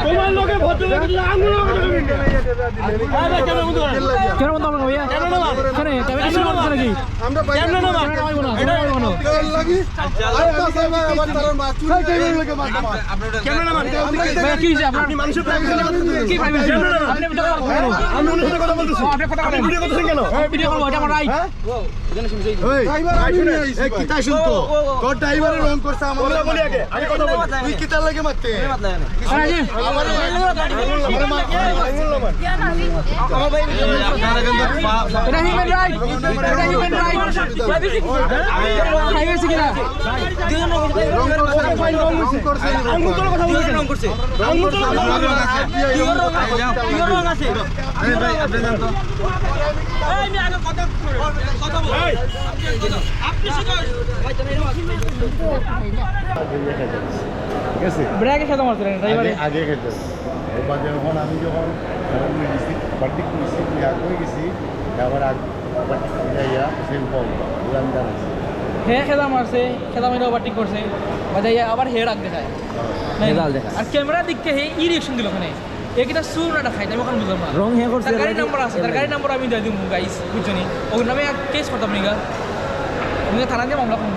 তোমার লোকে ভদ্রলোক আঙুল কেন বন্ধ হবে ভাইয়া কেন তবে কিছু বলছ নাকি আমরা কেন না পাইবো না পাইবো না লাগি আরে বাস আবার তার মাছ চুরি করে লাগে মাছ কেন না মানে ভাইয়া কি হইছে আপনি মানুষের প্রাইভেসি কি ভাইবেন আপনি ভিডিও কল করুন আমি ওনার সাথে কথা বলতেছি আপনি কথা বলেন ভিডিও করতেছেন কেন ভিডিও কল এটা আমার রাইট এই ড্রাইভার আমি নিয়ে আইছি কি তাই শুনতো তোর ড্রাইভারে রং করছে আমার বলি আগে আমি কথা বলি তুই কি তার লাগে মারতে রাজি আমার ভাই এটা হিউম্যান রাইট এটা হিউম্যান রাইট প্রাইভেসি কিনা রং করছে আঙুল তোলা কথা বলছেন রং করছে আঙুল তোলা কথা বলছেন রং আছে আরে ভাই আপনি জান তো এই আমি আগে কথা বল আপনি শিখো ঠিক আছে ব্রেকে সাথে মারছিলেন ড্রাইভারে আগে খেতে এবার যখন আমি যখন বার্থডে করেছি তুই আগে গেছি আবার বার্থডে যাইয়া সিম্পল দুরান্দার আছে হে খেদা মারছে খেদা মেরে ওভারটেক করছে বাজাইয়া আবার হে রাখ দেখায় হেদাল দেখা আর ক্যামেরা দিককে হে ই রিঅ্যাকশন দিল ওখানে এটা সুরটা খাইতে আমি ওখানে বুঝলাম না রং হে করছে তার গাড়ি নাম্বার আছে তার গাড়ি নাম্বার আমি দিয়ে দিব গাইস বুঝছো নি ওখানে আমি কেস করতাম নিগা আমি থানা দিয়ে মামলা করব